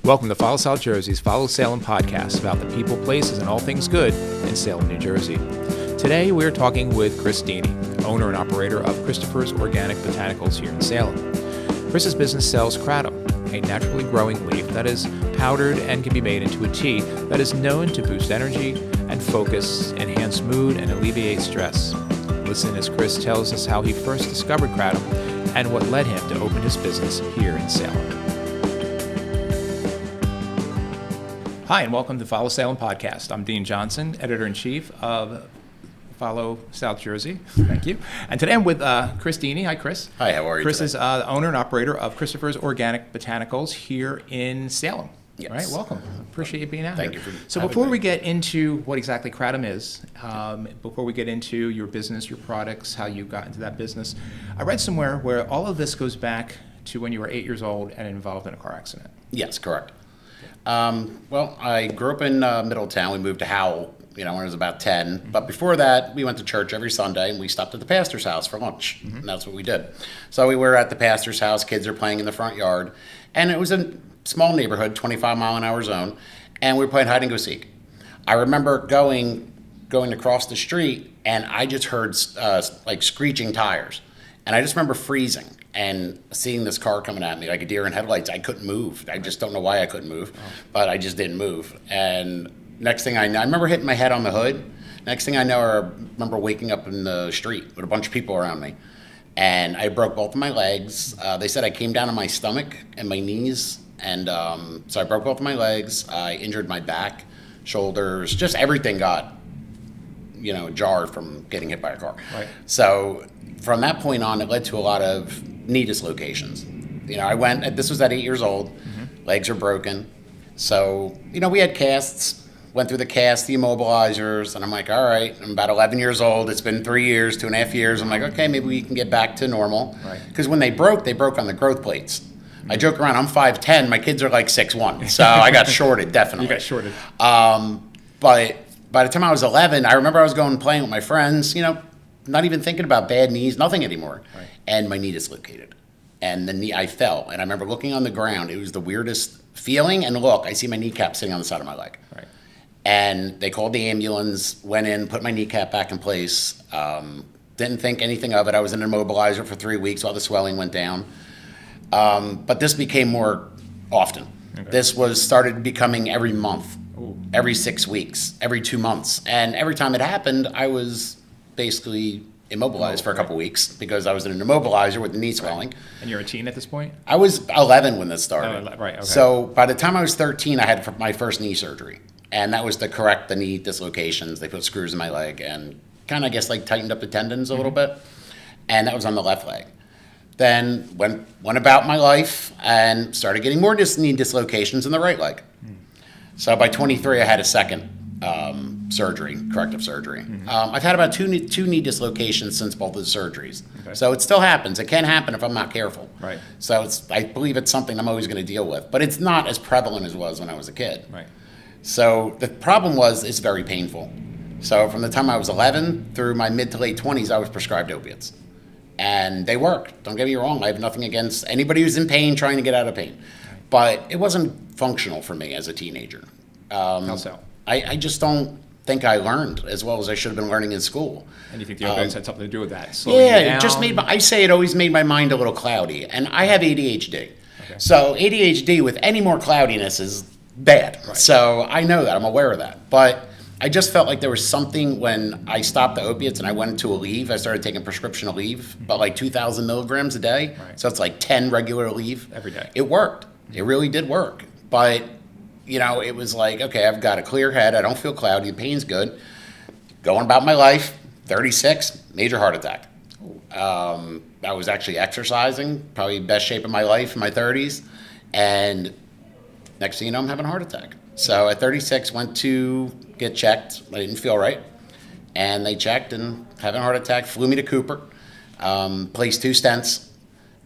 Welcome to Follow South Jersey's Follow Salem podcast about the people, places, and all things good in Salem, New Jersey. Today we're talking with Chris Deeney, owner and operator of Christopher's Organic Botanicals here in Salem. Chris's business sells kratom, a naturally growing leaf that is powdered and can be made into a tea that is known to boost energy and focus, enhance mood, and alleviate stress. Listen as Chris tells us how he first discovered kratom and what led him to open his business here in Salem. Hi, and welcome to Follow Salem podcast. I'm Dean Johnson, editor-in-chief of Follow South Jersey. Thank you. And today I'm with Chris Deeney. Hi, Chris. Hi, how are you? Chris today? is the owner and operator of Christopher's Organic Botanicals here in Salem. Yes. All right, welcome. Appreciate you being out Thank here. you for So having before me. we get into what exactly kratom is, before we get into your business, your products, how you got into that business, I read somewhere where all of this goes back to when you were 8 years old and involved in a car accident. Yes, correct. Well, I grew up in Middletown. We moved to Howell, when I was about 10. Mm-hmm. But before that, we went to church every Sunday, and we stopped at the pastor's house for lunch. Mm-hmm. And that's what we did. So we were at the pastor's house. Kids are playing in the front yard. And it was a small neighborhood, 25-mile-an-hour zone. And we were playing hide and go seek. I remember going across the street, and I just heard like screeching tires. And I just remember freezing and seeing this car coming at me like a deer in headlights. I couldn't move. I just don't know why I couldn't move, but I just didn't move. And next thing I know, I remember hitting my head on the hood. Next thing I know, I remember waking up in the street with a bunch of people around me. And I broke both of my legs. They said I came down on my stomach and my knees. And so I broke both of my legs. I injured my back, shoulders, just everything got, jarred from getting hit by a car. Right. So from that point on, it led to a lot of knee dislocations. This was at 8 years old, legs are broken. So, we had casts, went through the casts, the immobilizers, and I'm like, all right, I'm about 11 years old. It's been 3 years, 2.5 years. I'm like, okay, maybe we can get back to normal. Right. Because when they broke on the growth plates. I joke around, I'm 5'10", my kids are like 6'1", so I got shorted, definitely. You got shorted. But by the time I was 11, I remember I was going and playing with my friends, not even thinking about bad knees, nothing anymore. Right. And my knee dislocated. And I fell. And I remember looking on the ground. It was the weirdest feeling. And look, I see my kneecap sitting on the side of my leg. Right. And they called the ambulance, went in, put my kneecap back in place. Didn't think anything of it. I was in an immobilizer for 3 weeks while the swelling went down. But this became more often. Okay. This started becoming every month, Ooh. every 6 weeks, every 2 months. And every time it happened, I was basically immobilized for a couple weeks because I was in an immobilizer with the knee swelling. Right. And you're a teen at this point? I was 11 when this started. Oh, right, okay. So by the time I was 13, I had my first knee surgery. And that was to correct the knee dislocations. They put screws in my leg and kind of, tightened up the tendons a little bit. And that was on the left leg. Then went about my life and started getting more knee dislocations in the right leg. So by 23, I had a second corrective surgery. I've had about two knee dislocations since both of the surgeries. Okay. So it still happens. It can happen if I'm not careful. Right. So I believe it's something I'm always going to deal with. But it's not as prevalent as it was when I was a kid. Right. So the problem it's very painful. So from the time I was 11 through my mid to late 20s, I was prescribed opiates. And they work. Don't get me wrong. I have nothing against anybody who's in pain trying to get out of pain. But it wasn't functional for me as a teenager. How so? I just don't think I learned as well as I should have been learning in school. And you think the opiates had something to do with that? It just it always made my mind a little cloudy. And I have ADHD. Okay. So ADHD with any more cloudiness is bad. Right. So I know that. I'm aware of that. But I just felt like there was something when I stopped the opiates and I went into Aleve. I started taking prescription Aleve, about like 2,000 milligrams a day. Right. So it's like 10 regular Aleve. Every day. It worked. It really did work. But, it was like, okay, I've got a clear head. I don't feel cloudy. The pain's good. Going about my life, 36, major heart attack. I was actually exercising, probably best shape of my life in my 30s. And next thing you know, I'm having a heart attack. So at 36, went to get checked. I didn't feel right. And they checked and having a heart attack, flew me to Cooper, placed 2 stents,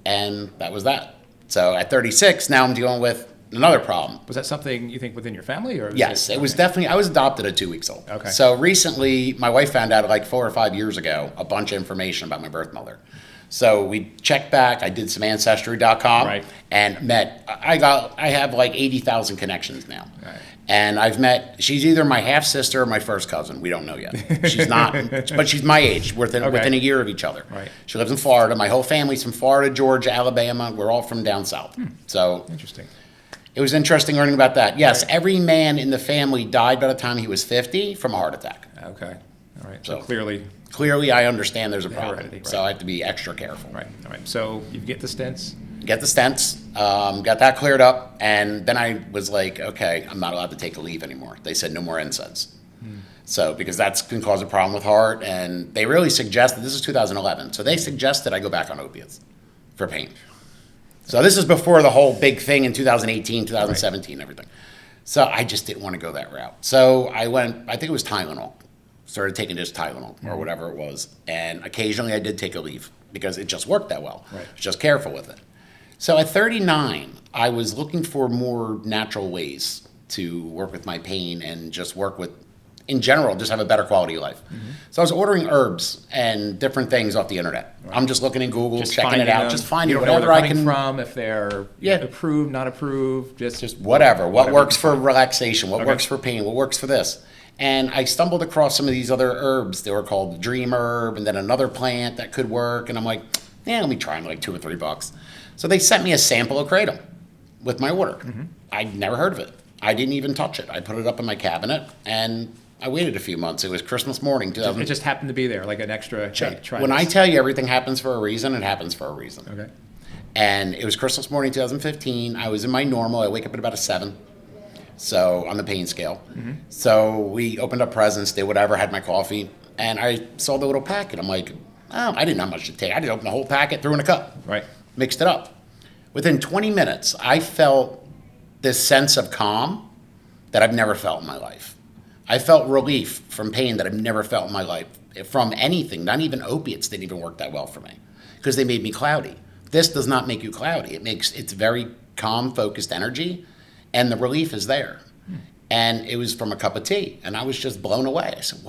and that was that. So at 36, now I'm dealing with another problem. Was that something you think within your family? Or Yes, it was definitely, I was adopted at 2 weeks old. Okay. So recently, my wife found out like 4 or 5 years ago, a bunch of information about my birth mother. So we checked back. I did some Ancestry.com Right. and met. I have like 80,000 connections now. Right. And I've met, she's either my half sister or my first cousin. We don't know yet. She's not, but she's my age, within a year of each other. Right. She lives in Florida. My whole family's from Florida, Georgia, Alabama. We're all from down south. So Interesting. it was interesting learning about that. Yes, every man in the family died by the time he was 50 from a heart attack. Okay. All right. So So clearly, Clearly, I understand there's a problem. Heredity, right. So I have to be extra careful. right. All right. So you get the stents. Get the stents, got that cleared up, and then I was like, okay, I'm not allowed to take a leave anymore. They said no more NSAIDs. So, because that's can cause a problem with heart, and they really suggested, this is 2011, so they suggested I go back on opiates for pain. So this is before the whole big thing in 2018, 2017, everything. So I just didn't want to go that route. So I went, I think it was Tylenol. Started taking just Tylenol or whatever it was. And occasionally I did take a leave because it just worked that well. Right. I was just careful with it. So at 39, I was looking for more natural ways to work with my pain and just work with, in general, just have a better quality of life. So I was ordering herbs and different things off the internet. I'm just looking in Google, checking it out, just finding you don't know whatever where I they're can. coming from, if they're approved, not approved, Just whatever. What works you for find. relaxation? What Okay. works for pain? What works for this? And I stumbled across some of these other herbs. They were called the dream herb, and then another plant that could work. And I'm like, yeah, let me try them, like $2 or $3. So they sent me a sample of kratom with my order. I'd never heard of it. I didn't even touch it. I put it up in my cabinet, and I waited a few months. It was Christmas morning, It 2000. just happened to be there, like an extra. Hey, try When I this. tell you everything happens for a reason, it happens for a reason. Okay. And it was Christmas morning 2015. I was in my normal. I wake up at about a 7. So on the pain scale. So we opened up presents, did whatever, had my coffee, and I saw the little packet. I'm like, oh, I didn't have much to take. I didn't open the whole packet, threw in a cup, Right. mixed it up. Within 20 minutes, I felt this sense of calm that I've never felt in my life. I felt relief from pain that I've never felt in my life from anything. Not even opiates didn't even work that well for me because they made me cloudy. This does not make you cloudy. It's very calm, focused energy, and the relief is there. And it was from a cup of tea, and I was just blown away. I said,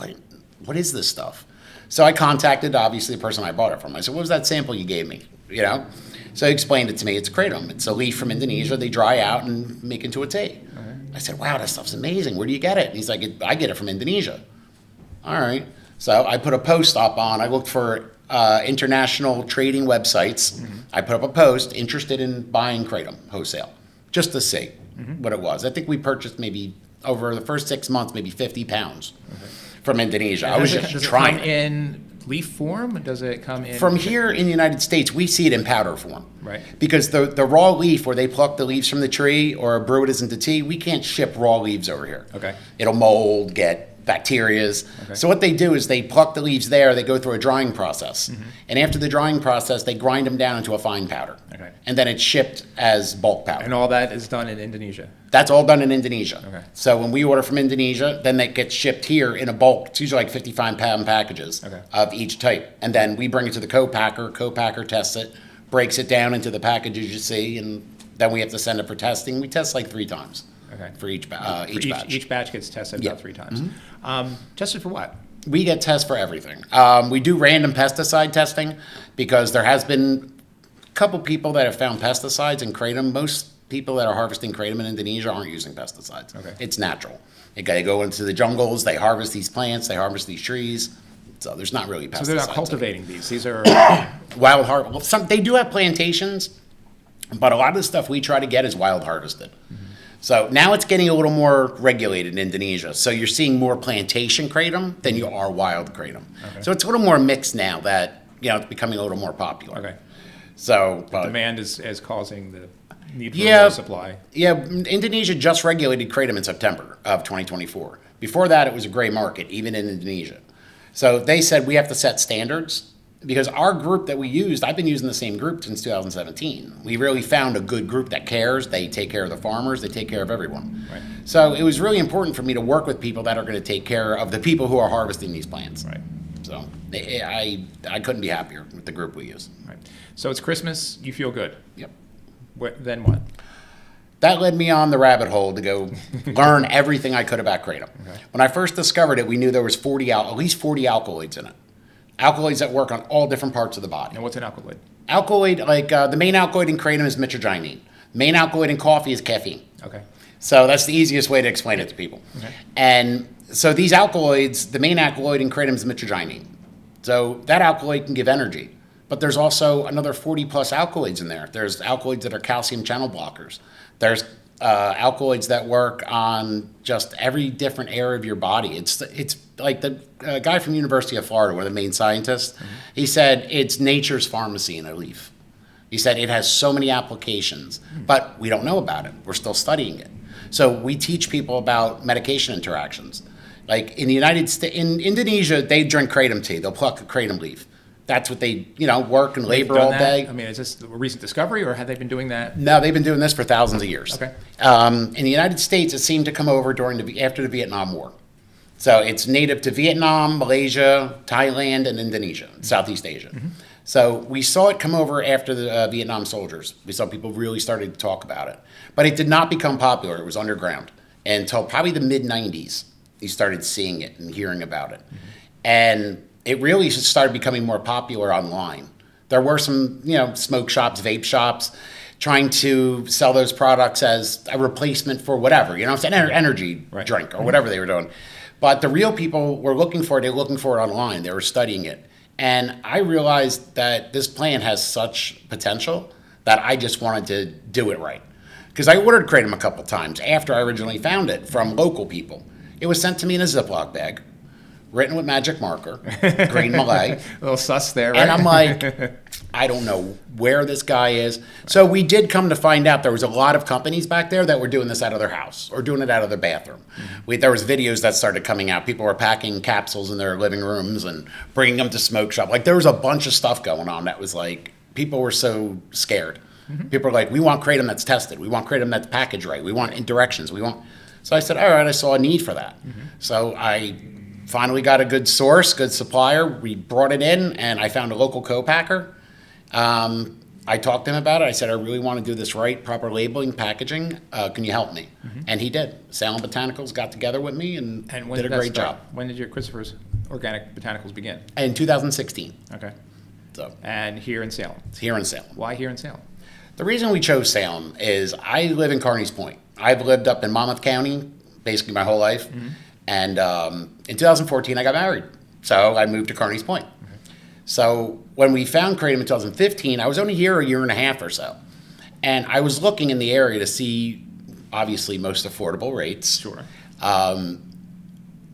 what is this stuff? So I contacted, obviously, the person I bought it from. I said, what was that sample you gave me? You know? So he explained it to me. It's kratom. It's a leaf from Indonesia. They dry out and make into a tea. I said, wow, that stuff's amazing. Where do you get it? And he's like, I get it from Indonesia. All right. So I put a post up on, I looked for international trading websites. I put up a post interested in buying kratom wholesale, just to see what it was. I think we purchased maybe over the first 6 months, maybe 50 pounds from Indonesia. I was just does trying it come in leaf form? Does it come in? From here in the United States, we see it in powder form. Right. Because the raw leaf, where they pluck the leaves from the tree or brew it as into tea, we can't ship raw leaves over here. Okay. It'll mold, get bacterias. Okay. So what they do is they pluck the leaves there, they go through a drying process. And after the drying process, they grind them down into a fine powder. Okay. And then it's shipped as bulk powder. And all that is done in Indonesia. That's all done in Indonesia. Okay. So when we order from Indonesia, then that gets shipped here in a bulk. It's usually like 55-pound packages Okay. of each type. And then we bring it to the co-packer. Co-packer tests it, breaks it down into the packages you see, and then we have to send it for testing. We test like 3 times Okay. for each batch. Each batch gets tested Yeah. about 3 times. Tested for what? We get tests for everything. We do random pesticide testing because there has been a couple people that have found pesticides in kratom. Most people that are harvesting kratom in Indonesia aren't using pesticides. Okay. It's natural. They go into the jungles, they harvest these plants, they harvest these trees. So there's not really pesticides. So they're not cultivating these. These are Wild harvest. Well, they do have plantations, but a lot of the stuff we try to get is wild harvested. So now it's getting a little more regulated in Indonesia. So you're seeing more plantation kratom than you are wild kratom. Okay. So it's a little more mixed now that it's becoming a little more popular. okay. So Demand is causing the need for Yeah. more supply. yeah, Indonesia just regulated kratom in September of 2024. Before that, it was a gray market, even in Indonesia. So they said we have to set standards because our group that we used, I've been using the same group since 2017. We really found a good group that cares. They take care of the farmers. They take care of everyone. Right. So it was really important for me to work with people that are going to take care of the people who are harvesting these plants. Right. So I couldn't be happier with the group we use. Right. So it's Christmas. You feel good. Yep. Then what? That led me on the rabbit hole to go learn everything I could about kratom. Okay. When I first discovered it, we knew there was at least 40 alkaloids in it. Alkaloids that work on all different parts of the body. And what's an alkaloid? Alkaloid, the main alkaloid in kratom is mitragynine. The main alkaloid in coffee is caffeine. Okay. So that's the easiest way to explain it to people. Okay. And so these alkaloids, the main alkaloid in kratom is mitragynine. So that alkaloid can give energy. But there's also another 40 plus alkaloids in there. There's alkaloids that are calcium channel blockers. There's alkaloids that work on just every different area of your body. It's like the guy from University of Florida, one of the main scientists, he said it's nature's pharmacy in a leaf. He said it has so many applications, but we don't know about it. We're still studying it. So we teach people about medication interactions. Like in the United States, in Indonesia, they drink kratom tea. They'll pluck a kratom leaf. That's what they, work and labor all day. I mean, is this a recent discovery, or have they been doing that? No, they've been doing this for thousands of years. Okay. In the United States, it seemed to come over after the Vietnam War. So it's native to Vietnam, Malaysia, Thailand, and Indonesia, Southeast Asia. Mm-hmm. So we saw it come over after the Vietnam soldiers. We saw people really started to talk about it. But it did not become popular. It was underground until probably the mid-90s. You started seeing it and hearing about it. Mm-hmm. And it really started becoming more popular online. There were some, smoke shops, vape shops, trying to sell those products as a replacement for whatever, it's an energy drink or whatever they were doing. But the real people were looking for it. They were looking for it online. They were studying it. And I realized that this plant has such potential that I just wanted to do it right. Because I ordered kratom a couple times after I originally found it from local people. It was sent to me in a Ziploc bag, written with magic marker, green Malay. A little sus there, right? And I'm like, I don't know where this guy is. So we did come to find out there was a lot of companies back there that were doing this out of their house or doing it out of their bathroom. Mm-hmm. There was videos that started coming out. People were packing capsules in their living rooms and bringing them to smoke shop. Like there was a bunch of stuff going on that was like, people were so scared. Mm-hmm. People were like, we want kratom that's tested. We want kratom that's packaged right. We want directions. So I said, all right, I saw a need for that. Mm-hmm. So I finally got a good source, good supplier. We brought it in, and I found a local co-packer. I talked to him about it. I said, I really want to do this right, proper labeling, packaging. Can you help me? Mm-hmm. And he did. Salem Botanicals got together with me and did a great job. When did your Christopher's Organic Botanicals begin? In 2016. Okay. So. And here in Salem? Here in Salem. Why here in Salem? The reason we chose Salem is I live in Carneys Point. I've lived up in Monmouth County basically my whole life. Mm-hmm. And in 2014, I got married. So I moved to Carneys Point. Mm-hmm. So when we found kratom in 2015, I was only here a year and a half or so. And I was looking in the area to see, obviously, most affordable rates. Sure.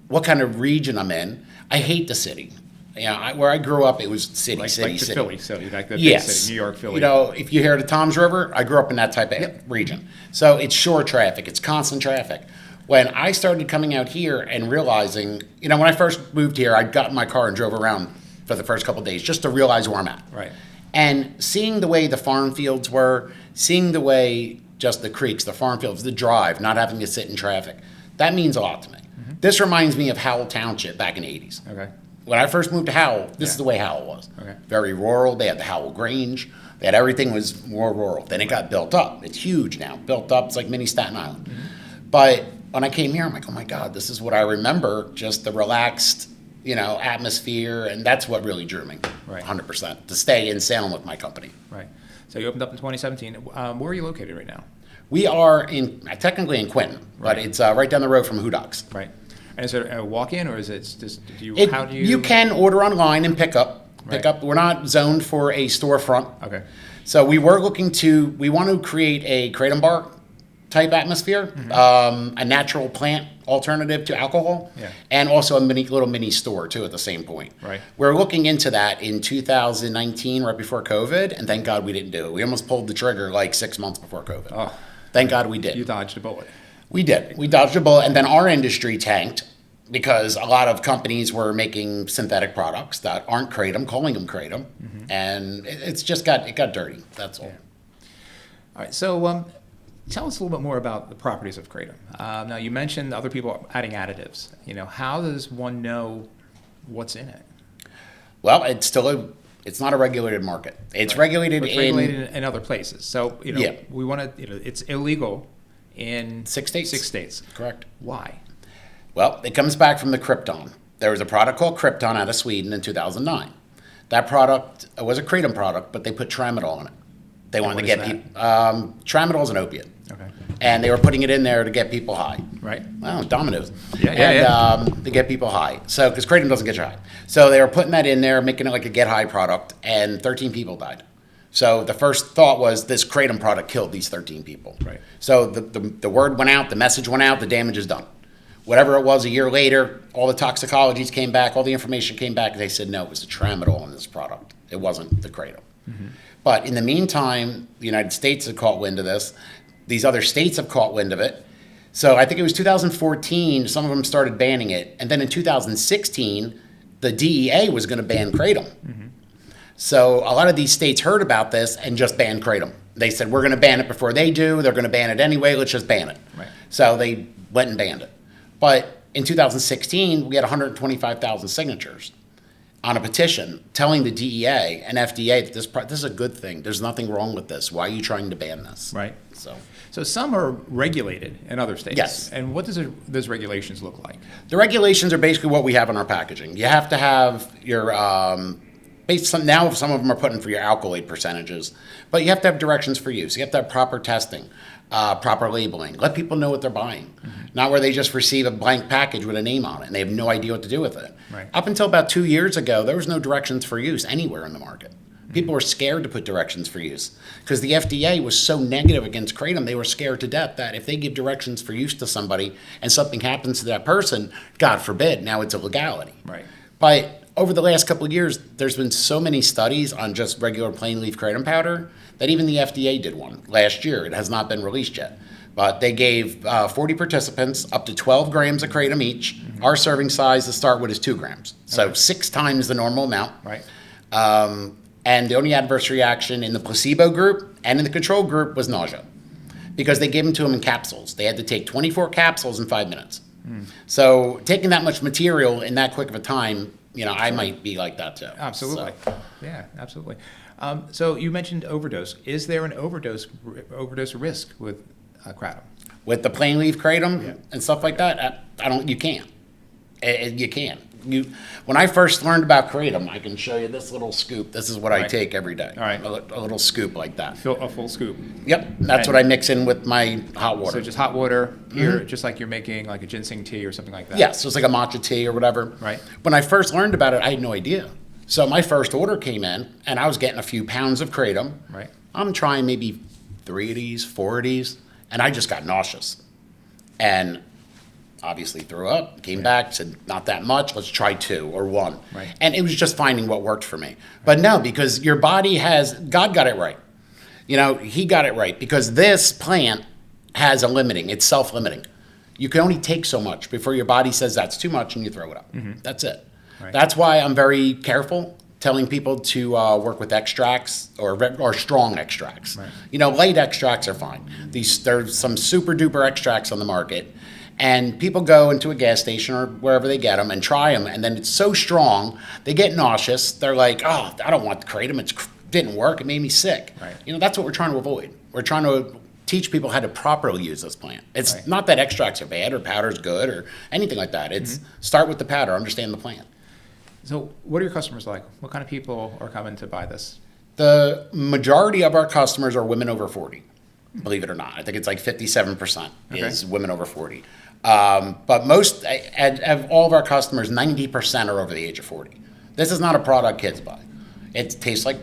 What kind of region I'm in. I hate the city. Where I grew up, it was city. Like Philly, so you like the big yes. city, New York, Philly. If you hear the Toms River, I grew up in that type of region. So it's shore traffic, it's constant traffic. When I started coming out here and realizing, when I first moved here, I got in my car and drove around for the first couple of days just to realize where I'm at. Right. And seeing the way the farm fields were, seeing the way just the creeks, the farm fields, the drive, not having to sit in traffic, that means a lot to me. Mm-hmm. This reminds me of Howell Township back in the 80s. Okay. When I first moved to Howell, this is the way Howell was. Okay. Very rural. They had the Howell Grange. They had everything was more rural. Then it got built up. It's huge now. Built up. It's like mini Staten Island. Mm-hmm. But when I came here, I'm like, oh my God, this is what I remember. Just the relaxed, atmosphere. And that's what really drew me. Right. 100%. To stay in Salem with my company. Right. So you opened up in 2017. Where are you located right now? We are technically in Quinton, but it's right down the road from Hoodocks. Right. And is it a walk-in, or is it just how do you? You can order online and pick up. We're not zoned for a storefront. Okay. So we want to create a kratom bar type atmosphere, mm-hmm. A natural plant alternative to alcohol, and also a little mini store too at the same point. Right. We're looking into that in 2019, right before COVID, and thank God we didn't do it. We almost pulled the trigger like 6 months before COVID. Oh. Thank God we did. You dodged a bullet. We did. We dodged a bullet, and then our industry tanked because a lot of companies were making synthetic products that aren't kratom, calling them kratom, mm-hmm. and it got dirty. That's all. Yeah. All right. So tell us a little bit more about the properties of kratom. Now you mentioned other people adding additives. How does one know what's in it? Well, it's not a regulated market. It's regulated in other places. So we want to. It's illegal in 6 states. 6 states. Correct. Why? Well, it comes back from the krypton. There was a product called Krypton out of Sweden in 2009. That product was a kratom product, but they put tramadol in it. They wanted to get people. Tramadol is an opiate. Okay. And they were putting it in there to get people high. Right. Well, Dominoes. Yeah. To get people high. So, because kratom doesn't get you high. So they were putting that in there, making it like a get high product, and 13 people died. So the first thought was this kratom product killed these 13 people. Right. So the word went out, the message went out, the damage is done. Whatever it was a year later, all the toxicologies came back, all the information came back, and they said, no, it was the tramadol in this product. It wasn't the kratom. Mm-hmm. But in the meantime, the United States had caught wind of this. These other states have caught wind of it. So I think it was 2014, some of them started banning it. And then in 2016, the DEA was going to ban kratom. Mm-hmm. So a lot of these states heard about this and just banned kratom. They said, we're going to ban it before they do. They're going to ban it anyway. Let's just ban it. Right. So they went and banned it. But in 2016, we had 125,000 signatures on a petition telling the DEA and FDA that this is a good thing. There's nothing wrong with this. Why are you trying to ban this? Right. So some are regulated in other states. Yes. And what does those regulations look like? The regulations are basically what we have in our packaging. You have to have your now some of them are putting for your alkaloid percentages, but you have to have directions for use. You have to have proper testing, proper labeling. Let people know what they're buying. Mm-hmm. Not where they just receive a blank package with a name on it and they have no idea what to do with it. Right. Up until about 2 years ago, there was no directions for use anywhere in the market. People were scared to put directions for use because the FDA was so negative against kratom. They were scared to death that if they give directions for use to somebody and something happens to that person, God forbid, now it's a legality. Right. But over the last couple of years, there's been so many studies on just regular plain leaf kratom powder that even the FDA did one last year. It has not been released yet. But they gave 40 participants up to 12 grams of kratom each. Mm-hmm. Our serving size to start with is 2 grams. So 6 times the normal amount. Right. And the only adverse reaction in the placebo group and in the control group was nausea because they gave them to them in capsules. They had to take 24 capsules in 5 minutes. Mm. So taking that much material in that quick of a time, I might be like that too. Absolutely. So. Yeah, absolutely. So you mentioned overdose. Is there an overdose risk with kratom? With the plain leaf kratom and stuff like that, you can't. You can't. When I first learned about kratom, I can show you this little scoop. This is what I take every day. All right. A little scoop like that. A full scoop. Yep. That's what I mix in with my hot water. So just hot water here, just like you're making like a ginseng tea or something like that. Yes. So it's like a matcha tea or whatever. Right. When I first learned about it, I had no idea. So my first order came in, and I was getting a few pounds of kratom. Right. I'm trying maybe 3 of these, 4 of these, and I just got nauseous. And obviously threw up, came back, said, not that much, let's try 2 or 1. Right. And it was just finding what worked for me. Right. But no, because your body God got it right. He got it right because this plant has a limiting, it's self-limiting. You can only take so much before your body says that's too much and you throw it up. Mm-hmm. That's it. Right. That's why I'm very careful telling people to work with extracts or strong extracts. Right. Light extracts are fine. There's some super duper extracts on the market. And people go into a gas station or wherever they get them and try them, and then it's so strong, they get nauseous. They're like, oh, I don't want the kratom. It didn't work. It made me sick. Right. That's what we're trying to avoid. We're trying to teach people how to properly use this plant. It's not that extracts are bad or powder's good or anything like that. It's start with the powder, understand the plant. So what are your customers like? What kind of people are coming to buy this? The majority of our customers are women over 40, believe it or not. I think it's like 57% is women over 40. But most of all of our customers, 90% are over the age of 40. This is not a product kids buy. It tastes like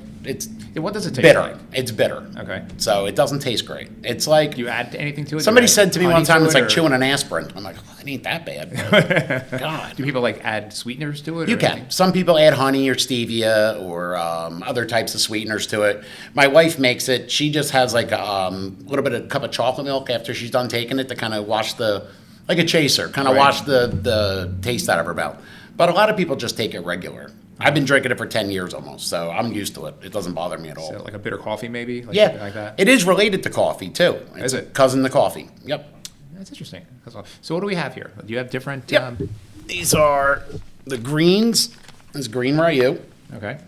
what does it taste bitter. like? It's bitter. Okay. So it doesn't taste great. It's like... Do you add anything to it? Somebody said to me one time, it's like chewing an aspirin. I'm like, oh, it ain't that bad. God. Do people add sweeteners to it? You can. Some people add honey or stevia or other types of sweeteners to it. My wife makes it. She just has a little bit of a cup of chocolate milk after she's done taking it to kind of wash like a chaser, kind of wash the taste out of her mouth. But a lot of people just take it regular. I've been drinking it for 10 years almost, so I'm used to it. It doesn't bother me at all. So like a bitter coffee maybe? Something like that? It is related to coffee too. Is it? Cousin to coffee. Yep. That's interesting. So what do we have here? Do you have different... Yep. These are the greens. This is green Ryu. Okay.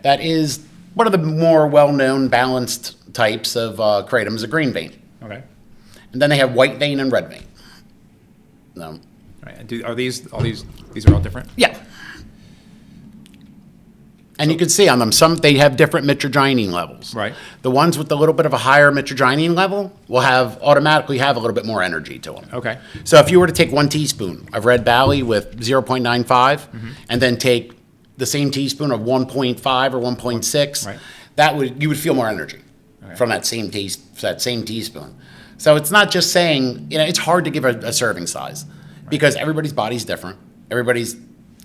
That is one of the more well-known balanced types of kratom is a green vein. Okay. And then they have white vein and red vein. Right. And are these are all different? Yeah. And you can see on them, they have different mitragynine levels. Right. The ones with a little bit of a higher mitragynine level will automatically have a little bit more energy to them. Okay. So if you were to take 1 teaspoon of Red Valley with 0.95 and then take the same teaspoon of 1.5 or 1.6, Right. you would feel more energy from that same teaspoon. So it's not just saying, it's hard to give a serving size because everybody's body's different. Everybody's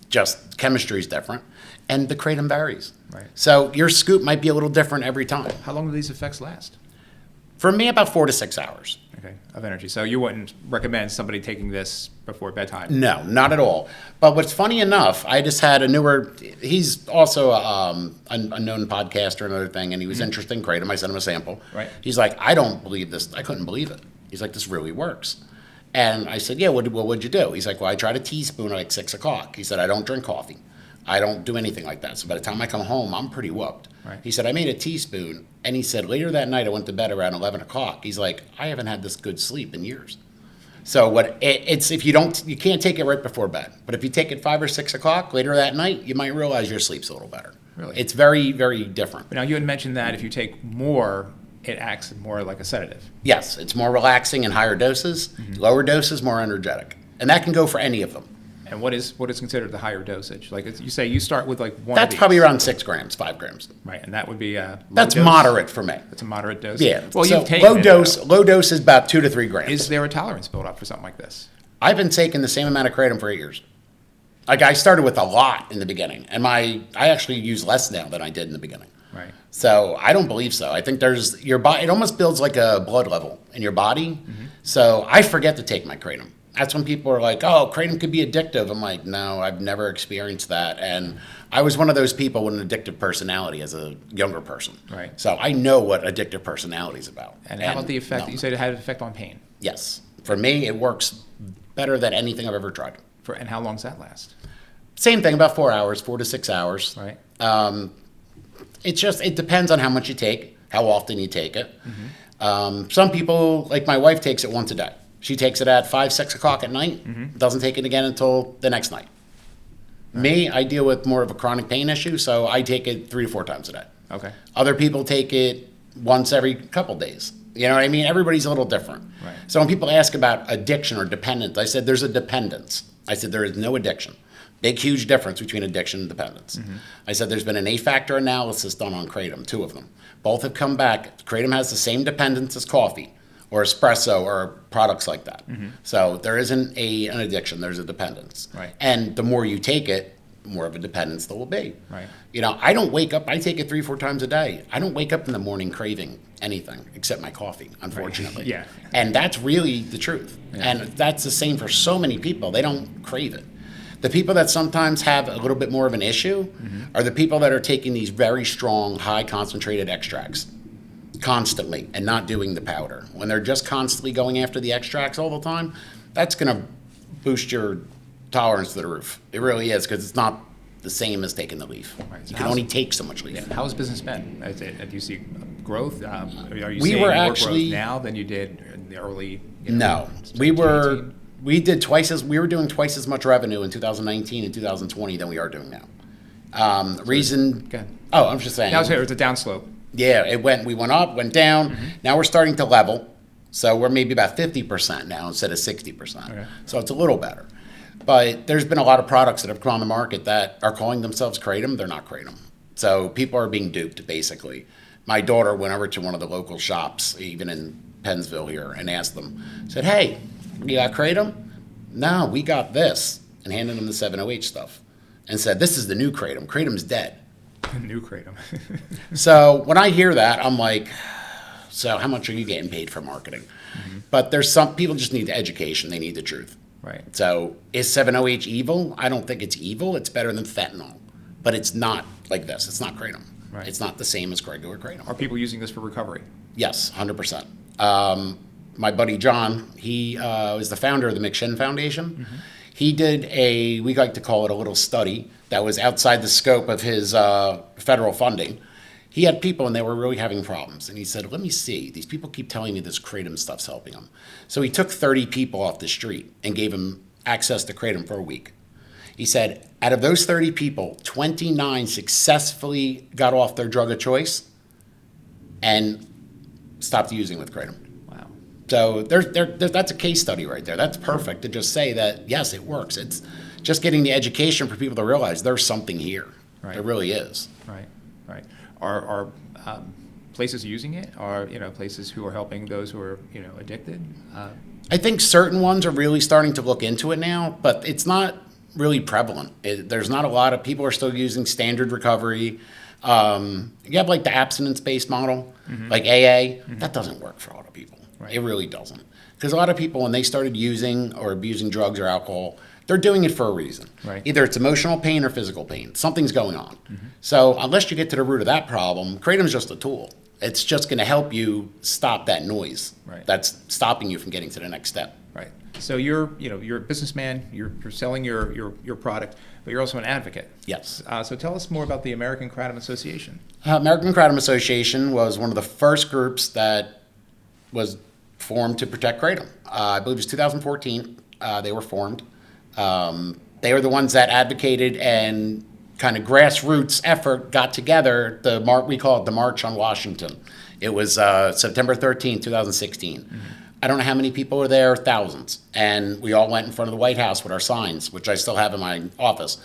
just chemistry is different. And the kratom varies. Right. So your scoop might be a little different every time. How long do these effects last? For me, about 4 to 6 hours. Okay, of energy. So you wouldn't recommend somebody taking this before bedtime? No, not at all. But what's funny enough, I just had he's also a known podcaster and other thing, and he was interested in kratom. I sent him a sample. Right. He's like, I don't believe this. I couldn't believe it. He's like, this really works. And I said, yeah, what'd you do? He's like, well, I tried a teaspoon at like 6 o'clock. He said, I don't drink coffee. I don't do anything like that. So by the time I come home, I'm pretty whooped. Right. He said, I made a teaspoon. And he said, later that night, I went to bed around 11 o'clock. He's like, I haven't had this good sleep in years. So if you can't take it right before bed. But if you take it 5 or 6 o'clock later that night, you might realize your sleep's a little better. Really? It's very, very different. But now you had mentioned that if you take more, it acts more like a sedative. Yes, it's more relaxing in higher doses. Lower doses, more energetic. And that can go for any of them. And what is considered the higher dosage? Like you say, you start with like one. That's of these. probably around 6 grams, 5 grams. Right, and that would be That's dose? moderate for me. That's a moderate dose. Yeah. Well, so you've taken low dose is about 2 to 3 grams. Is there a tolerance built up for something like this? I've been taking the same amount of kratom for 8 years. Like I started with a lot in the beginning, and I actually use less now than I did in the beginning. Right. So I don't believe so. I think there's your body. It almost builds like a blood level in your body. So I forget to take my kratom. That's when people are like, oh, kratom could be addictive. I'm like, no, I've never experienced that. And I was one of those people with an addictive personality as a younger person. Right. So I know what addictive personality is about. And how about the effect? You said it had an effect on pain. Yes. For me, it works better than anything I've ever tried. And how long does that last? Same thing, about 4 hours, 4 to 6 hours. Right. It depends on how much you take, how often you take it. Some people, like my wife, takes it once a day. She takes it at 5, 6 o'clock at night, doesn't take it again until the next night. Right. Me, I deal with more of a chronic pain issue, so I take it 3 to 4 times a day. Okay. Other people take it once every couple days. You know what I mean? Everybody's a little different. Right. So when people ask about addiction or dependence, I said there's a dependence. I said there is no addiction. Big, huge difference between addiction and dependence. I said there's been an 8-factor analysis done on kratom, 2 of them. Both have come back. Kratom has the same dependence as coffee or espresso or products like that. So there isn't an addiction, there's a dependence. Right. And the more you take it, more of a dependence there will be. Right. You know, I don't wake up, I take it 3, 4 times a day. I don't wake up in the morning craving anything except my coffee, unfortunately. Right. Yeah. And that's really the truth. Yeah. And that's the same for so many people. They don't crave it. The people that sometimes have a little bit more of an issue are the people that are taking these very strong, high concentrated extracts constantly and not doing the powder. When they're just constantly going after the extracts all the time, that's going to boost your tolerance to the roof. It really is, because it's not the same as taking the leaf. Right. So You can only take so much leaf. Yeah. How has business been? Do you see growth? Are you We seeing were more actually- growth now than you did in the early? No, we were doing twice as much revenue in 2019 and 2020 than we are doing now. Reason? Go ahead. Oh, I'm just saying. Now it's a downslope. Yeah, we went up, went down. Now we're starting to level. So we're maybe about 50% now instead of 60%. Okay. So it's a little better. But there's been a lot of products that have come on the market that are calling themselves kratom. They're not kratom. So people are being duped, basically. My daughter went over to one of the local shops, even in Pennsville here, and asked them, said, hey, you got kratom? No, we got this. And handed them the 708 stuff. And said, this is the new kratom. Kratom's dead. New kratom. So when I hear that, I'm like, so how much are you getting paid for marketing? But there's some people just need the education. They need the truth. Right. So is 708 evil? I don't think it's evil. It's better than fentanyl. But it's not like this. It's not kratom. Right. It's not the same as regular kratom. Are people using this for recovery? Yes, 100%. My buddy John, he is the founder of the McShin Foundation. He did we like to call it a little study that was outside the scope of his federal funding. He had people and they were really having problems. And he said, let me see. These people keep telling me this kratom stuff's helping them. So he took 30 people off the street and gave them access to Kratom for a week. He said, out of those 30 people, 29 successfully got off their drug of choice and stopped using with Kratom. Wow. So that's a case study right there. That's perfect to just say that, yes, it works. It's just getting the education for people to realize there's something here. Right. There really is. Right. Right. Are places using it? Are places who are helping those who are addicted? I think certain ones are really starting to look into it now, but it's not really prevalent. There's not a lot of people are still using standard recovery. You have like the abstinence-based model, like AA. That doesn't work for a lot of people. Right. It really doesn't. Because a lot of people, when they started using or abusing drugs or alcohol, they're doing it for a reason. Right. Either it's emotional pain or physical pain. Something's going on. So unless you get to the root of that problem, Kratom's just a tool. It's just going to help you stop that noise that's stopping you from getting to the next step. Right. So you're a businessman. You're selling your product, but you're also an advocate. Yes. So tell us more about the American Kratom Association. American Kratom Association was one of the first groups that was formed to protect Kratom. I believe it was 2014. They were formed. They were the ones that advocated and kind of grassroots effort got together. We call it the March on Washington. It was September 13, 2016. I don't know how many people were there, thousands. And we all went in front of the White House with our signs, which I still have in my office.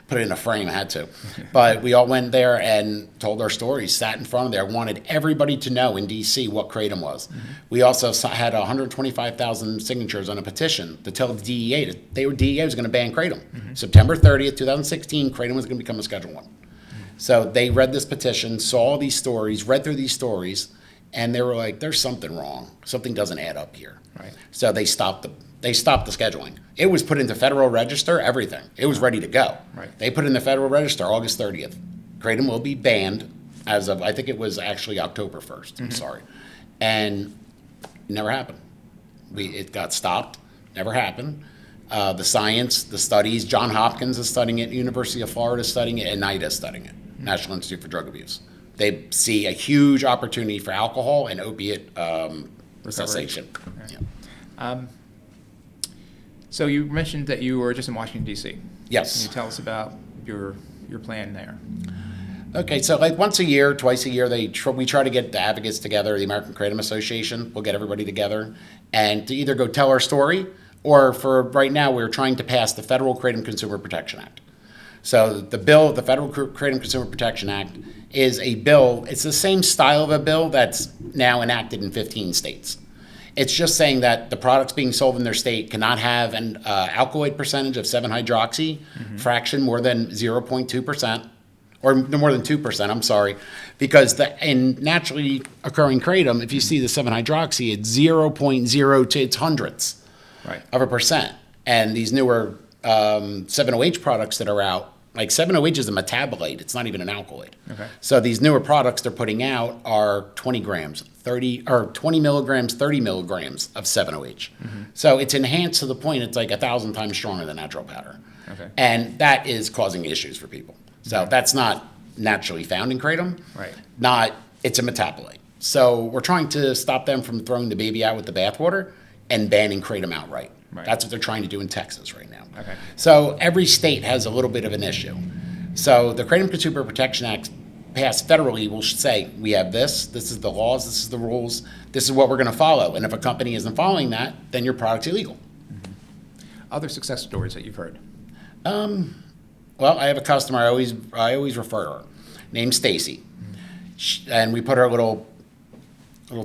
Put it in a frame, I had to. But we all went there and told our stories, sat in front of there, wanted everybody to know in D.C. what Kratom was. We also had 125,000 signatures on a petition to tell the DEA that DEA was going to ban Kratom. September 30th, 2016, Kratom was going to become a Schedule I. So they read this petition, saw these stories, read through these stories, and they were like, there's something wrong. Something doesn't add up here. Right. So they stopped the scheduling. It was put into Federal Register, everything. It was ready to go. Right. They put it in the Federal Register August 30th. Kratom will be banned as of, I think it was actually October 1st. I'm sorry. And it never happened. It got stopped. Never happened. The science, the studies, John Hopkins is studying it, University of Florida is studying it, and NIDA is studying it, National Institute for Drug Abuse. They see a huge opportunity for alcohol and opiate cessation. Okay. Yeah. So you mentioned that you were just in Washington, D.C. Yes. Can you tell us about your plan there? Okay, so like once a year, twice a year, we try to get the advocates together, the American Kratom Association. We'll get everybody together and to either go tell our story, or for right now, we're trying to pass the Federal Kratom Consumer Protection Act. So the Federal Kratom Consumer Protection Act is a bill. It's the same style of a bill that's now enacted in 15 states. It's just saying that the products being sold in their state cannot have an alkaloid percentage of 7-hydroxy fraction more than 0.2%, or more than 2%, I'm sorry, because in naturally occurring kratom, if you see the 7-hydroxy, it's 0.0 to its hundredths of a percent. And these newer 7-OH products that are out, like 7-OH is a metabolite, it's not even an alkaloid. Okay. So these newer products they're putting out are 20 milligrams, 30 milligrams of 7-OH. So it's enhanced to the point it's like 1,000 times stronger than natural powder. Okay. And that is causing issues for people. So that's not naturally found in kratom. Right. It's a metabolite. So we're trying to stop them from throwing the baby out with the bathwater and banning kratom outright. Right. That's what they're trying to do in Texas right now. Okay. So every state has a little bit of an issue. So the Kratom Consumer Protection Act passed federally will say, we have this is the laws, this is the rules, this is what we're going to follow. And if a company isn't following that, then your product's illegal. Other success stories that you've heard? Well, I have a customer I always refer her, named Stacy. And we put her little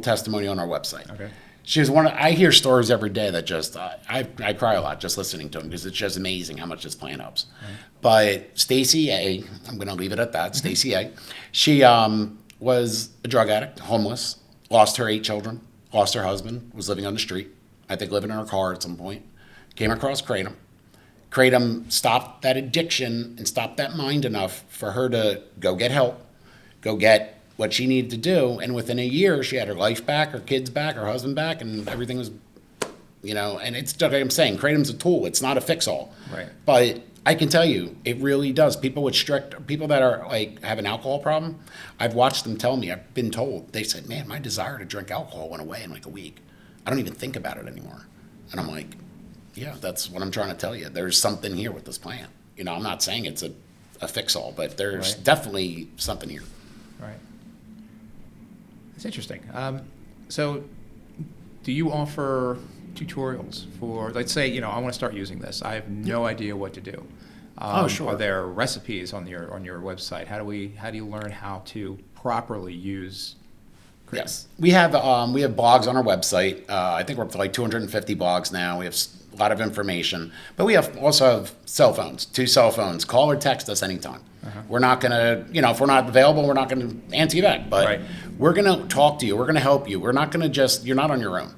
testimony on our website. Okay. She was I hear stories every day that just, I cry a lot just listening to them because it's just amazing how much this plant helps. Right. But Stacy A, I'm going to leave it at that, Stacy A, she was a drug addict, homeless, lost her 8 children, lost her husband, was living on the street, I think living in her car at some point, came across Kratom. Kratom stopped that addiction and stopped that mind enough for her to go get help, go get what she needed to do, and within a year, she had her life back, her kids back, her husband back, and everything was, and it's like I'm saying, Kratom's a tool. It's not a fix-all. Right. But I can tell you, it really does. People that are like have an alcohol problem, I've watched them tell me, I've been told, they said, man, my desire to drink alcohol went away in like a week. I don't even think about it anymore. And I'm like, Yeah, that's what I'm trying to tell you. There's something here with this plant. I'm not saying it's a fix-all, but there's definitely something here. Right. It's interesting. So do you offer tutorials for, let's say, I want to start using this. I have no idea what to do. Sure. Are there recipes on your website? How do you learn how to properly use Kratom? Yes, we have blogs on our website. I think we're up to like 250 blogs now. We have a lot of information, but we also have cell phones, 2 cell phones. Call or text us anytime. We're not gonna, if we're not available, we're not gonna answer you back. But we're gonna talk to you. We're gonna help you. We're not gonna you're not on your own.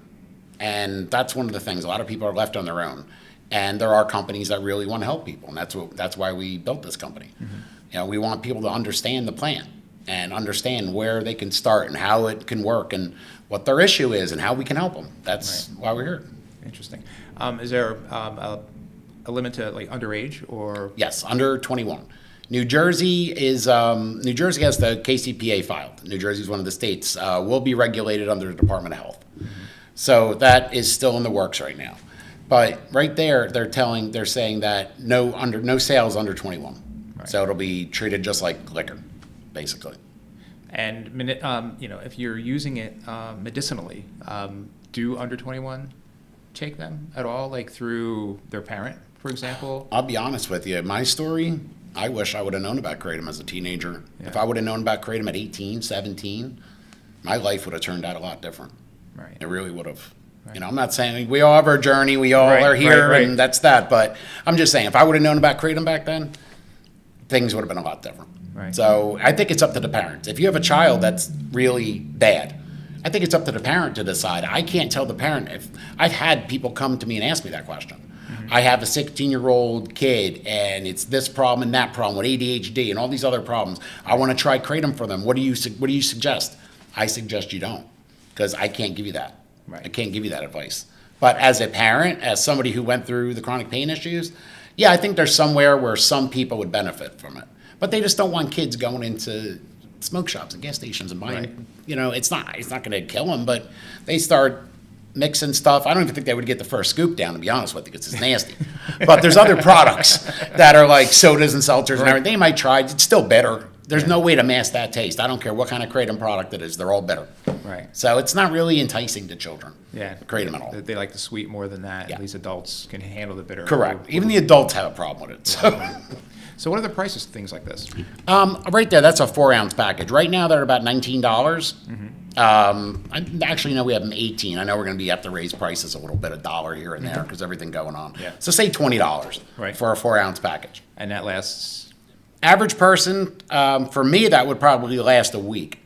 And that's one of the things. A lot of people are left on their own, and there are companies that really want to help people, and that's why we built this company. We want people to understand the plant and understand where they can start and how it can work and what their issue is and how we can help them. That's why we're here. Interesting. Is there a limit to like underage or? Yes, under 21. New Jersey has the KCPA filed. New Jersey is one of the states. Will be regulated under the Department of Health. So that is still in the works right now. But right there, they're saying that no sales under 21. Right. So it'll be treated just like liquor, basically. And if you're using it medicinally, do under 21 take them at all, like through their parent, for example? I'll be honest with you. My story, I wish I would have known about Kratom as a teenager. Yeah. If I would have known about Kratom at 18, 17, my life would have turned out a lot different. Right. It really would have. Right. I'm not saying we all have our journey, we all are here, and that's that. But I'm just saying, if I would have known about Kratom back then, things would have been a lot different. Right. So I think it's up to the parents. If you have a child that's really bad, I think it's up to the parent to decide. I can't tell the parent. If I've had people come to me and ask me that question. I have a 16-year-old kid, and it's this problem and that problem with ADHD and all these other problems. I want to try Kratom for them. What do you suggest? I suggest you don't, because I can't give you that. Right. I can't give you that advice. But as a parent, as somebody who went through the chronic pain issues, yeah, I think there's somewhere where some people would benefit from it. But they just don't want kids going into smoke shops and gas stations and buying. Right. It's not going to kill them, but they start mixing stuff. I don't even think they would get the first scoop down, to be honest with you, because it's nasty. But there's other products that are like sodas and seltzers and everything. They might try. It's still bitter. There's no way to mask that taste. I don't care what kind of Kratom product it is. They're all bitter. Right. So it's not really enticing to children. Yeah. Kratom at all. They like the sweet more than that. Yeah. At least adults can handle the bitter. Correct. Even the adults have a problem with it. So what are the prices of things like this? Right there, that's a 4-ounce package. Right now, they're about $19. Actually, no, we have them 18. I know we're going to have to raise prices a little bit, $1 here and there, because everything going on. Yeah. So say $20 for a 4-ounce package. And that lasts? Average person, for me, that would probably last a week.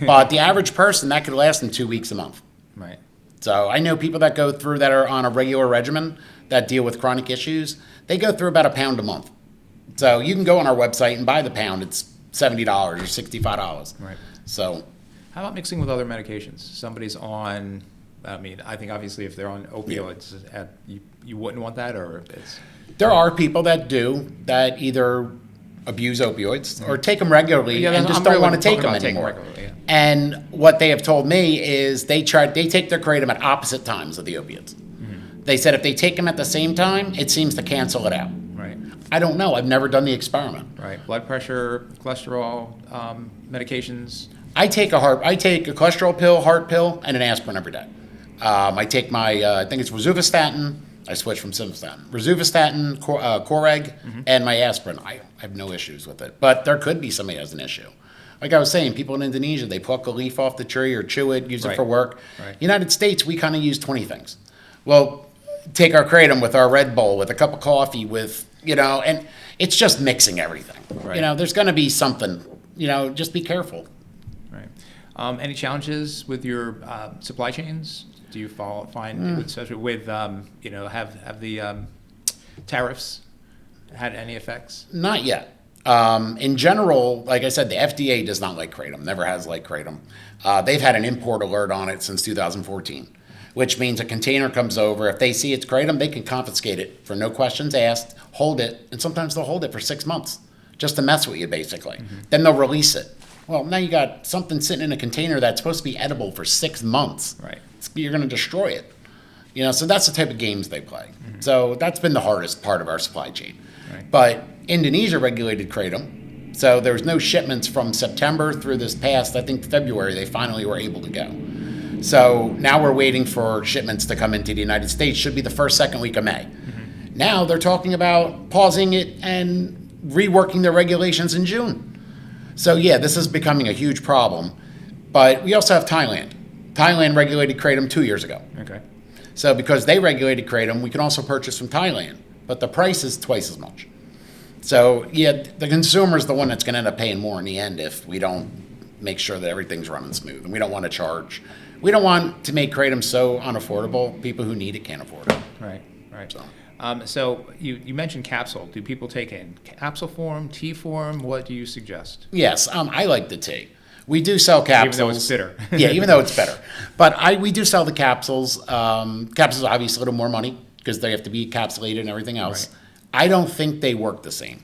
But the average person, that could last them 2 weeks a month. Right. So I know people that go through that are on a regular regimen that deal with chronic issues. They go through about a pound a month. So you can go on our website and buy the pound. It's $70 or $65. Right. So, how about mixing with other medications? Somebody's on. I mean, I think obviously if they're on opioids, you wouldn't want that, or it's. There are people that do that either abuse opioids or take them regularly and just don't want to take them anymore. And what they have told me is they take their Kratom at opposite times of the opiates. They said if they take them at the same time, it seems to cancel it out. Right. I don't know. I've never done the experiment. Right. Blood pressure, cholesterol, medications. I take a cholesterol pill, heart pill, and an aspirin every day. I take my, I think it's rosuvastatin. I switched from simvastatin. Rosuvastatin, Coreg, and my aspirin. I have no issues with it. But there could be somebody who has an issue. Like I was saying, people in Indonesia, they pluck a leaf off the tree or chew it, use it for work. Right. United States, we kind of use 20 things. Well, take our Kratom with our Red Bull, with a cup of coffee, with, and it's just mixing everything. Right. There's going to be something, just be careful. Right. Any challenges with your supply chains? Do you find, especially with, have the tariffs had any effects? Not yet. In general, like I said, the FDA does not like Kratom, never has liked Kratom. They've had an import alert on it since 2014, which means a container comes over. If they see it's Kratom, they can confiscate it for no questions asked, hold it, and sometimes they'll hold it for 6 months just to mess with you, basically. Then they'll release it. Well, now you got something sitting in a container that's supposed to be edible for 6 months. Right. You're going to destroy it. So that's the type of games they play. So that's been the hardest part of our supply chain. Right. But Indonesia regulated kratom, so there was no shipments from September through this past, I think February, they finally were able to go. So now we're waiting for shipments to come into the United States. Should be the first, second week of May. Now they're talking about pausing it and reworking their regulations in June. So yeah, this is becoming a huge problem. But we also have Thailand. Thailand regulated kratom 2 years ago. Okay. So because they regulated kratom, we can also purchase from Thailand, but the price is twice as much. So yeah, the consumer is the one that's going to end up paying more in the end if we don't make sure that everything's running smooth. And we don't want to charge. We don't want to make kratom so unaffordable. People who need it can't afford it. Right. So. So you mentioned capsule. Do people take it in capsule form, tea form? What do you suggest? Yes, I like the tea. We do sell capsules. Even though it's bitter. Yeah, even though it's better. But we do sell the capsules. Capsules are obviously a little more money because they have to be encapsulated and everything else. Right. I don't think they work the same.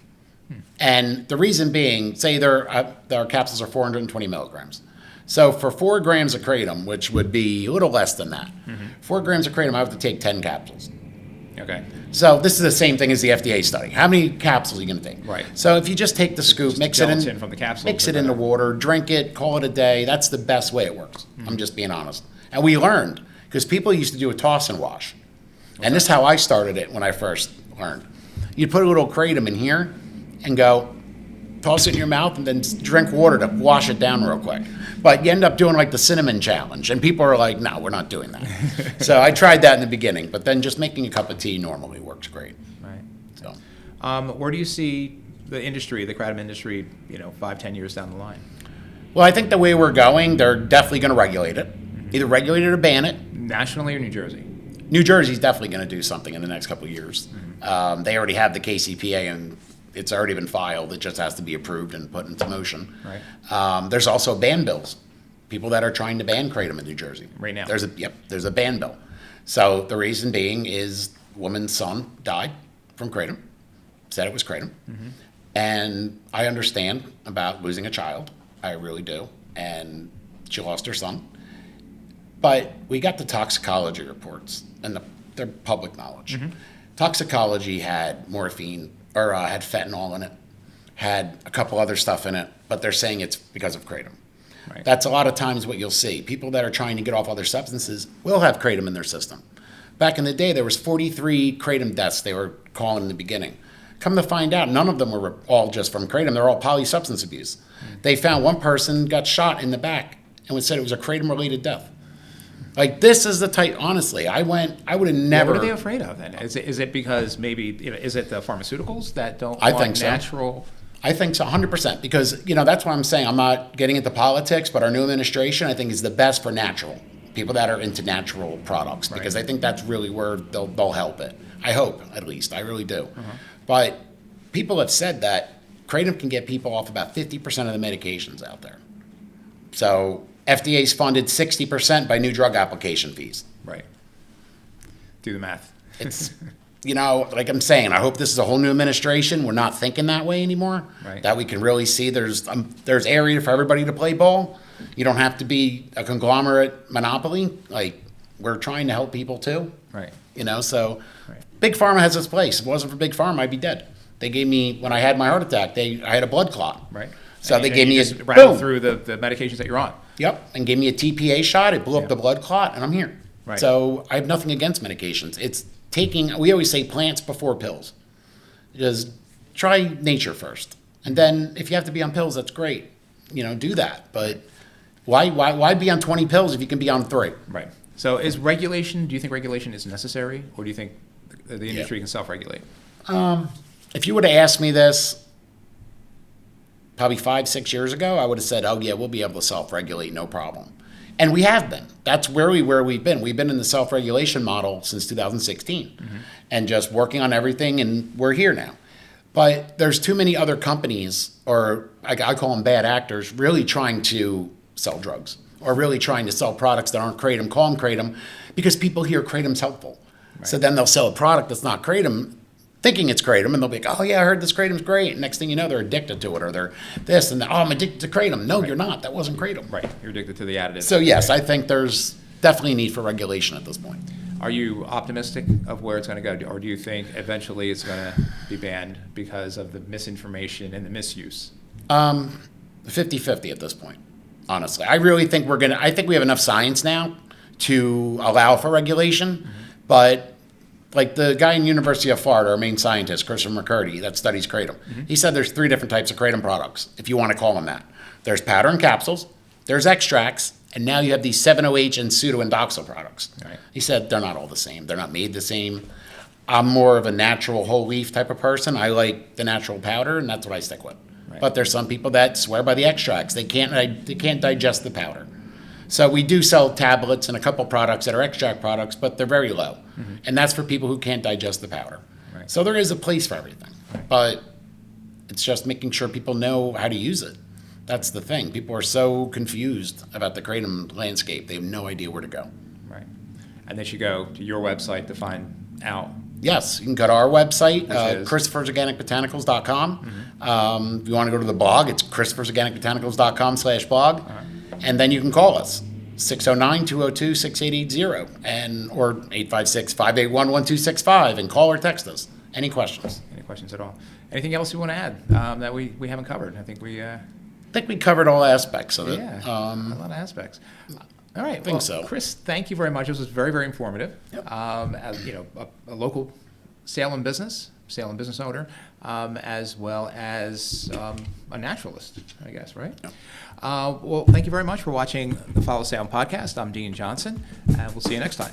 And the reason being, say our capsules are 420 milligrams. So for 4 grams of kratom, which would be a little less than that, 4 grams of kratom, I have to take 10 capsules. Okay. So this is the same thing as the FDA study. How many capsules are you going to take? Right. So if you just take the scoop, Just mix it gelatin in, from the capsules mix or it in the whatever. water, drink it, call it a day. That's the best way it works. I'm just being honest. And we learned because people used to do a toss and wash, and this is how I started it when I first learned. You'd put a little kratom in here, and go toss it in your mouth, and then drink water to wash it down real quick. But you end up doing like the cinnamon challenge, and people are like, no, we're not doing that. So I tried that in the beginning, but then just making a cup of tea normally works great. Right. So, Where do you see the industry, the kratom industry, 5-10 years down the line? well, I think the way we're going, they're definitely going to regulate it. Either regulate it or ban it. Nationally or New Jersey? New Jersey's definitely going to do something in the next couple of years. They already have the KCPA, and it's already been filed. It just has to be approved and put into motion. Right. There's also ban bills. People that are trying to ban kratom in New Jersey. Right now. There's a ban bill. So the reason being is woman's son died from kratom. Said it was kratom. And I understand about losing a child. I really do. And she lost her son. But we got the toxicology reports, and they're public knowledge. Toxicology had morphine, or had fentanyl in it, had a couple other stuff in it, but they're saying it's because of kratom. Right. That's a lot of times what you'll see. People that are trying to get off other substances will have kratom in their system. Back in the day, there was 43 kratom deaths they were calling in the beginning. Come to find out, none of them were all just from kratom. They're all polysubstance abuse. They found one person got shot in the back and said it was a kratom-related death. Like, this is the type, honestly, I would have never. What are they afraid of then? Is it because maybe, is it the pharmaceuticals that don't I want think so. natural? I think so, 100%, because, that's what I'm saying. I'm not getting into politics, but our new administration, I think, is the best for natural. People that are into natural products, because I think that's really where they'll help it. I hope, at least. I really do. But people have said that kratom can get people off about 50% of the medications out there. So FDA's funded 60% by new drug application fees. Right. Do the math. It's, like I'm saying, I hope this is a whole new administration. We're not thinking that way anymore. Right. That we can really see there's area for everybody to play ball. You don't have to be a conglomerate monopoly. Like, we're trying to help people too. Right. So Right. Big Pharma has its place. If it wasn't for Big Pharma, I'd be dead. They gave me, when I had my heart attack, I had a blood clot. Right. So And they gave me just a rattle boom. through the medications that you're on. Yep, and gave me a TPA shot. It blew up the blood clot, and I'm here. Right. So I have nothing against medications. It's we always say plants before pills. Just try nature first. And then if you have to be on pills, that's great. Do that. But why be on 20 pills if you can be on 3? Right. So do you think regulation is necessary, or do you think the industry can self-regulate? If you would have asked me this probably 5-6 years ago, I would have said, oh yeah, we'll be able to self-regulate, no problem. And we have been. That's where we've been. We've been in the self-regulation model since 2016 and just working on everything, and we're here now. But there's too many other companies, or I call them bad actors, really trying to sell drugs or really trying to sell products that aren't kratom, call them kratom, because people hear kratom's helpful. Right. So then they'll sell a product that's not kratom, thinking it's kratom, and they'll be like, oh yeah, I heard this kratom's great. And next thing you know, they're addicted to it, or they're this, and I'm addicted to kratom. No, you're not. That wasn't kratom. Right. You're addicted to the additives. So yes, I think there's definitely a need for regulation at this point. Are you optimistic of where it's going to go, or do you think eventually it's going to be banned because of the misinformation and the misuse? 50-50 at this point, honestly. I really think I think we have enough science now to allow for regulation, but like the guy in University of Florida, our main scientist, Christopher McCurdy, that studies kratom, he said there's 3 different types of kratom products, if you want to call them that. There's powder and capsules, there's extracts, and now you have these 7-OH and pseudoindoxyl products. Right. He said they're not all the same. They're not made the same. I'm more of a natural whole leaf type of person. I like the natural powder, and that's what I stick with. Right. But there's some people that swear by the extracts. They can't digest the powder. So we do sell tablets and a couple products that are extract products, but they're very low. And that's for people who can't digest the powder. Right. So there is a place for everything. Right. But it's just making sure people know how to use it. That's the thing. People are so confused about the kratom landscape. They have no idea where to go. Right. And they should go to your website to find out. Yes, you can go to our website, Which is? Christopher'sOrganicBotanicals.com. If you want to go to the blog, it's Christopher'sOrganicBotanicals.com/blog. And then you can call us, 609-202-6880 or 856-581-1265, and call or text us. Any questions? Any questions at all? Anything else you want to add that we haven't covered? I think we... I think we covered all aspects of it. Yeah, a lot of aspects. All right. I think so. Chris, thank you very much. This was very, very informative. Yep. As a local Salem business owner, as well as a naturalist, I guess, right? Yep. Well, thank you very much for watching the Follow Salem podcast. I'm Dean Johnson, and we'll see you next time.